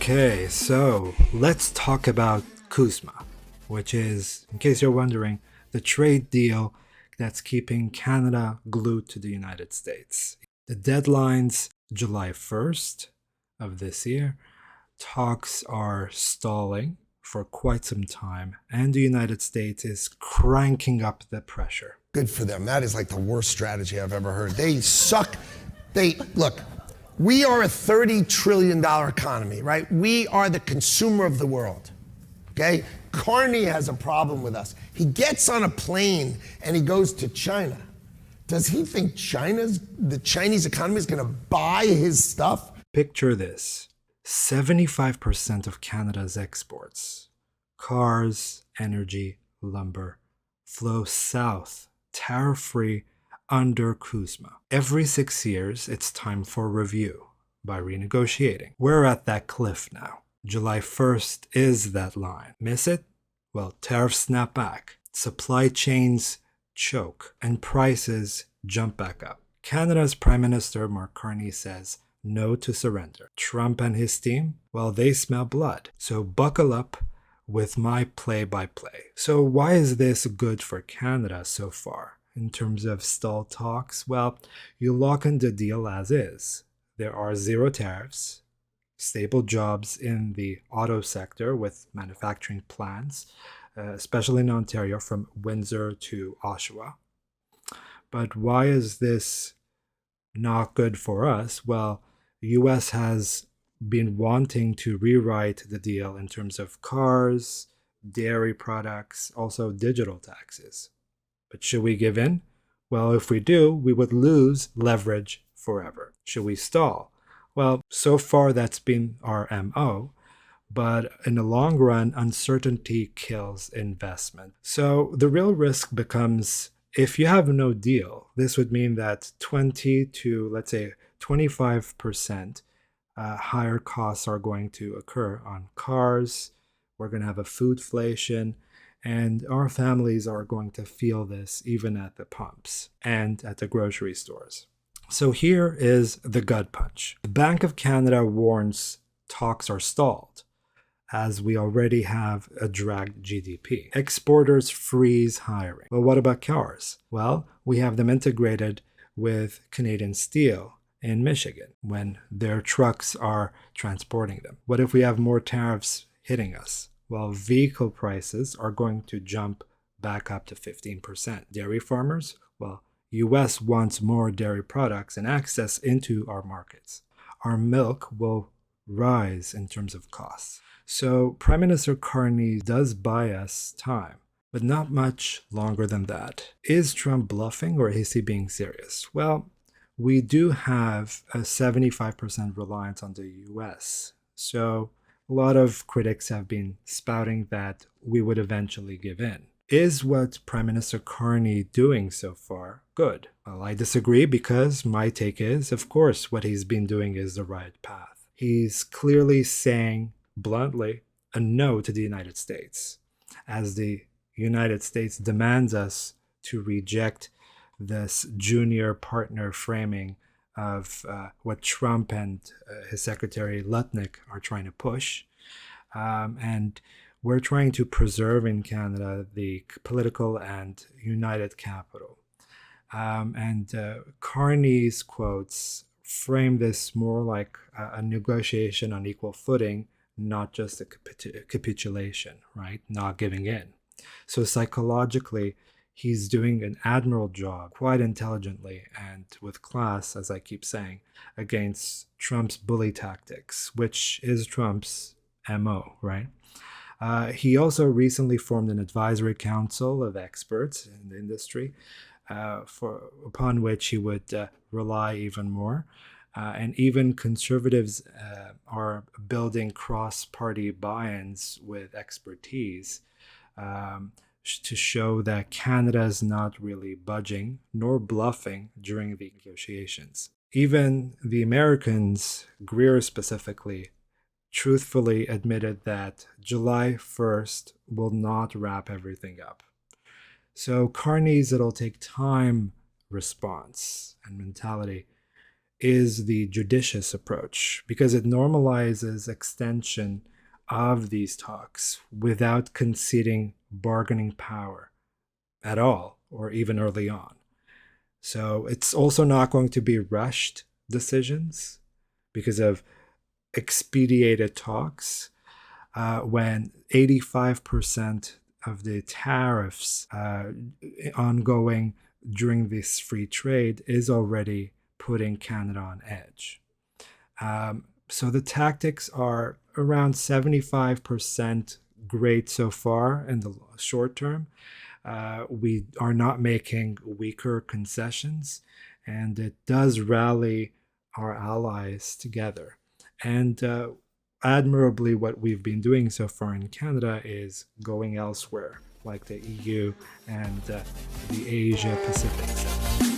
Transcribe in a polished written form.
Okay, so let's talk about CUSMA, which is, in case you're wondering, the trade deal that's keeping Canada glued to the United States. The deadline's July 1st of this year. Talks are stalling for quite some time, and the United States is cranking up the pressure. Good for them. That is like the worst strategy I've ever heard. They suck. Look, we are a $30 trillion economy, right? We are the consumer of the world, okay? Carney has a problem with us. He gets on a plane and he goes to China. Does he think the Chinese economy is going to buy his stuff? Picture this. 75% of Canada's exports, cars, energy, lumber, flow south, tariff-free, under CUSMA. Every 6 years, it's time for review by renegotiating. We're at that cliff now. July 1st is that line. Miss it? Well, tariffs snap back, supply chains choke, and prices jump back up. Canada's Prime Minister Mark Carney says no to surrender. Trump and his team, well, they smell blood. So buckle up with my play-by-play. So why is this good for Canada so far? In terms of stalled talks, well, you lock in the deal as is. There are zero tariffs, stable jobs in the auto sector with manufacturing plants, especially in Ontario from Windsor to Oshawa. But why is this not good for us? Well, the U.S. has been wanting to rewrite the deal in terms of cars, dairy products, also digital taxes. But should we give in? Well, if we do, we would lose leverage forever. Should we stall? Well, so far that's been our MO, but in the long run, uncertainty kills investment. So the real risk becomes, if you have no deal, this would mean that 20 to, let's say, 25% higher costs are going to occur on cars. We're going to have a foodflation. And our families are going to feel this even at the pumps and at the grocery stores. So here is the gut punch. The Bank of Canada warns talks are stalled, as we already have a dragged GDP. Exporters freeze hiring. Well, what about cars? Well, we have them integrated with Canadian Steel in Michigan when their trucks are transporting them. What if we have more tariffs hitting us? Well, vehicle prices are going to jump back up to 15%. Dairy farmers, well, U.S. wants more dairy products and access into our markets. Our milk will rise in terms of costs. So Prime Minister Carney does buy us time, but not much longer than that. Is Trump bluffing or is he being serious? Well, we do have a 75% reliance on the U.S. So a lot of critics have been spouting that we would eventually give in. Is what Prime Minister Carney doing so far good? Well, I disagree because my take is, of course, what he's been doing is the right path. He's clearly saying bluntly a no to the United States, as the United States demands us to reject this junior partner framing of what Trump and his Secretary Lutnick are trying to push. And we're trying to preserve in Canada the political and united capital. Carney's quotes frame this more like a negotiation on equal footing, not just a capitulation, right? Not giving in. So psychologically, he's doing an admirable job, quite intelligently and with class, as I keep saying, against Trump's bully tactics, which is Trump's MO, right? He also recently formed an advisory council of experts in the industry, upon which he would rely even more. And even conservatives are building cross-party buy-ins with expertise to show that Canada is not really budging nor bluffing during the negotiations. Even the Americans, Greer specifically, truthfully admitted that July 1st will not wrap everything up. So Carney's "it'll take time" response and mentality is the judicious approach because it normalizes extension of these talks without conceding bargaining power at all or even early on. So it's also not going to be rushed decisions because of expedited talks when 85% of the tariffs ongoing during this free trade is already putting Canada on edge. So the tactics are around 75% great so far in the short term. We are not making weaker concessions, and it does rally our allies together. And admirably, what we've been doing so far in Canada is going elsewhere, like the EU and the Asia Pacific.